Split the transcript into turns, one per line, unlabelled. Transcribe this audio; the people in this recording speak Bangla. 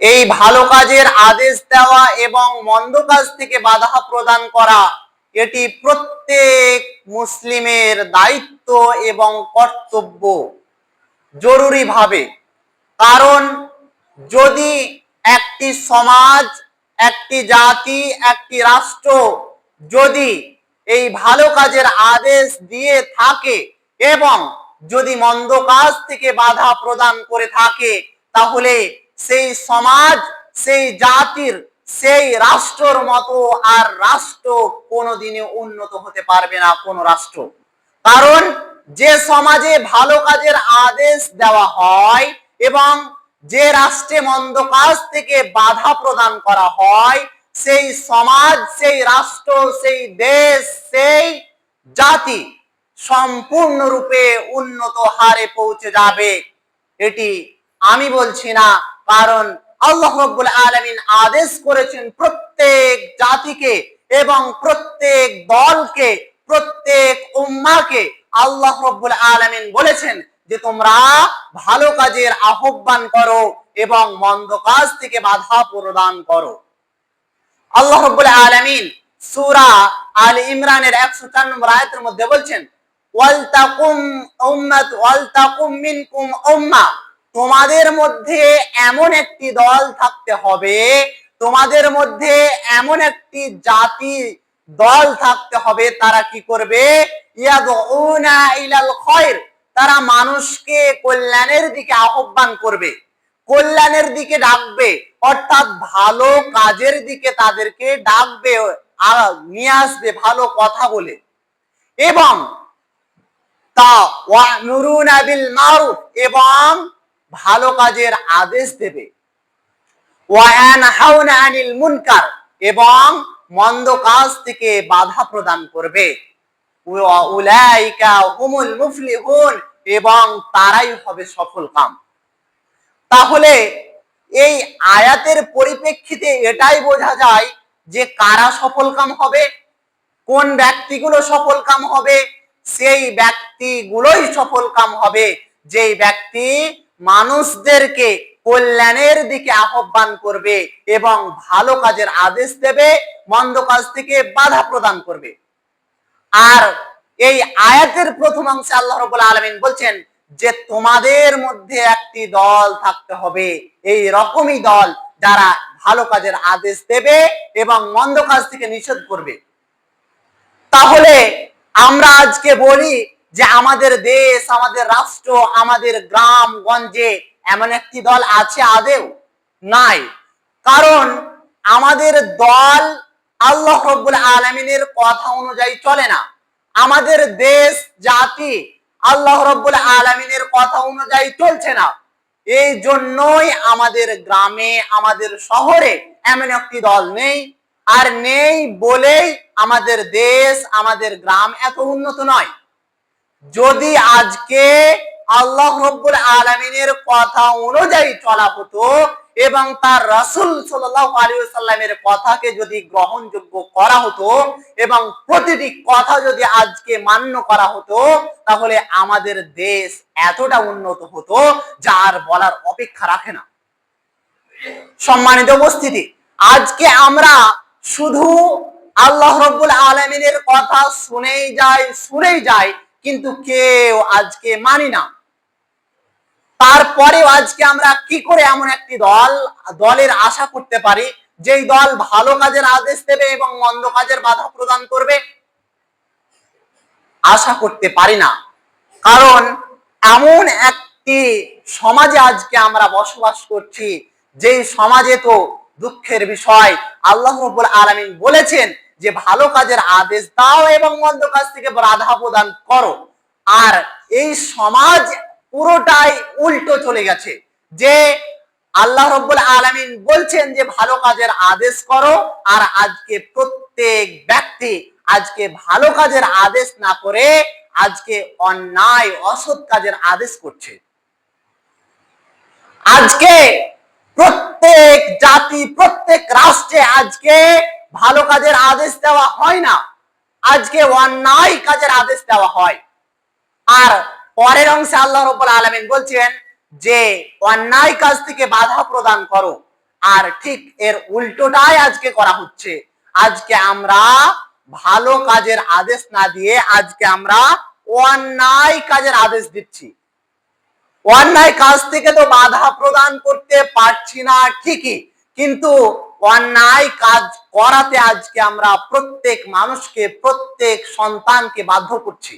এই ভালো কাজের আদেশ দেওয়া এবং মন্দ কাজ থেকে বাধা প্রদান করা এটি প্রত্যেক মুসলিমের দায়িত্ব এবং কর্তব্য জরুরিভাবে। কারণ যদি একটি সমাজ, একটি জাতি, একটি রাষ্ট্র যদি এই ভালো কাজের আদেশ দিয়ে থাকে এবং যদি মন্দ কাজ থেকে বাধা প্রদান করে থাকে, তাহলে সেই সমাজ, সেই জাতির, সেই রাষ্ট্রের মতো আর রাষ্ট্র কোনোদিনই উন্নত হতে পারবে না কোনো রাষ্ট্র। কারণ যে সমাজে ভালো কাজের আদেশ দেওয়া হয় এবং যে রাষ্ট্রে মন্দ কাজ থেকে বাধা প্রদান করা হয়, সেই সমাজ, সেই রাষ্ট্র, সেই দেশ, সেই জাতি সম্পূর্ণরূপে উন্নত হারে পৌঁছে যাবে। এটি আমি বলছি না, কারণ আল্লাহ রাব্বুল আলামিন আদেশ করেছেন প্রত্যেক জাতিকে এবং প্রত্যেক দলকে, প্রত্যেক উম্মাহকে। আল্লাহ রাব্বুল আলামিন বলেছেন যে তোমরা ভালো কাজের আহ্বান করো এবং মন্দ কাজ থেকে বাধা প্রদান করো। আল্লাহ রাব্বুল আলামিন সূরা আলে ইমরানের 104 নম্বর আয়াতের মধ্যে বলছেন, ওয়ালতাকুম মিনকুম উম্মাহ, তোমাদের মধ্যে এমন একটি দল থাকতে হবে, তোমাদের মধ্যে এমন একটি জাতি দল থাকতে হবে, তারা কি করবে? ইয়াদউনা ইলাল খায়র, তারা মানুষকে কল্যাণের দিকে আহ্বান করবে, কল্যাণের দিকে ডাকবে, অর্থাৎ ভালো কাজের দিকে তাদেরকে ডাকবে, নিয়ে আসবে ভালো কথা বলে। এবং ওয়া'মুরুনা বিল মারুফ, এবং ভালো কাজের আদেশ দেবে। ওয়ায়ানহাউনা আনিল মুনকার, এবং মন্দ কাজ থেকে বাধা প্রদান করবে। উলাইকা হুমুল মুফলিহুন, এবং তারাই হবে সফলকাম। তাহলে এই আয়াতের পরিপ্রেক্ষিতে এটাই বোঝা যায় যে কারা সফলকাম হবে, কোন ব্যক্তিগুলো সফলকাম হবে। সেই ব্যক্তিগুলোই সফলকাম হবে যেই ব্যক্তি মানুষদেরকে কল্যাণের দিকে আহ্বান করবে এবং ভালো কাজের আদেশ দেবে, মন্দ কাজ থেকে বাধা প্রদান করবে। আর এই আয়াতের প্রথম অংশে আল্লাহ রাব্বুল আলামিন বলছেন যে তোমাদের মধ্যে একটি দল থাকতে হবে, এই রকমই দল যারা ভালো কাজের আদেশ দেবে এবং মন্দ কাজ থেকে নিষেধ করবে। তাহলে আমরা আজকে বলি যে আমাদের দেশ, আমাদের রাষ্ট্র, আমাদের গ্রাম গঞ্জে এমন একটি দল আছে? আদেও নাই। কারণ আমাদের দল আল্লাহ রাব্বুল আলামিনের কথা অনুযায়ী চলে না। আমাদের দেশ, জাতি আল্লাহ রাব্বুল আলামিনের কথা অনুযায়ী চলছে না। এই জন্যই আমাদের গ্রামে, আমাদের শহরে এমন একটি দল নেই। আর নেই বলেই আমাদের দেশ, আমাদের গ্রাম এত উন্নত নয়। যদি আজকে আল্লাহ রাব্বুল আলামিনের কথা অনুযায়ী চলা হতো এবং তার রাসূল সাল্লাল্লাহু আলাইহি ওয়াসাল্লামের কথাকে যদি গ্রহণযোগ্য করা হতো এবং প্রতিটি কথা যদি আজকে মান্য করা হতো, তাহলে আমাদের দেশ এতটা উন্নত হতো যা আর বলার অপেক্ষা রাখে না। সম্মানিত উপস্থিতি, আজকে আমরা শুধু আল্লাহ রাব্বুল আলামিনের কথা শুনেই যাই, কিন্তু কেউ আজকে মানি না। তারপরেও আজকে আমরা কি করে এমন একটি দলের আশা করতে পারি যেই দল ভালো কাজের আদেশ দেবে এবং মন্দ কাজের বাধা প্রদান করবে? আশা করতে পারি না। কারণ এমন একটি সমাজে আজকে আমরা বসবাস করছি, যেই সমাজে তো দুঃখের বিষয় আল্লাহ রাব্বুল আলামিন বলেছেন যে ভালো কাজের আদেশ দাও এবং মন্দ কাজ থেকে বাধা প্রদান করো। আর এই সমাজ পুরোটাই উল্টো চলে গেছে, যে আল্লাহ রাব্বুল আলামিন বলছেন যে ভালো কাজের আদেশ করো, আর আজকে প্রত্যেক ব্যক্তি আজকে ভালো কাজের আদেশ না করে আজকে অন্যায়, অসৎ কাজের আদেশ করছে। আজকে প্রত্যেক জাতি, প্রত্যেক রাষ্ট্রে আজকে ভালো কাজের আদেশ দেওয়া হয় না, আজকে অন্যায় কাজের আদেশ দেওয়া হয়। আর পরের অংশে আল্লাহ রাব্বুল আলামিন বলছেন যে অন্যায় কাজ থেকে বাধা প্রদান করো। আর ঠিক এর উল্টোটাই আজকে করা হচ্ছে। আজকে আমরা ভালো কাজের আদেশ না দিয়ে আজকে আমরা অন্যায় কাজের আদেশ দিচ্ছি। অন্যায় কাজ থেকে তো বাধা প্রদান করতে পারছি না ঠিকই, কিন্তু অন্যায় কাজ করাতে আজকে আমরা প্রত্যেক মানুষকে, প্রত্যেক সন্তানকে বাধ্য করছি।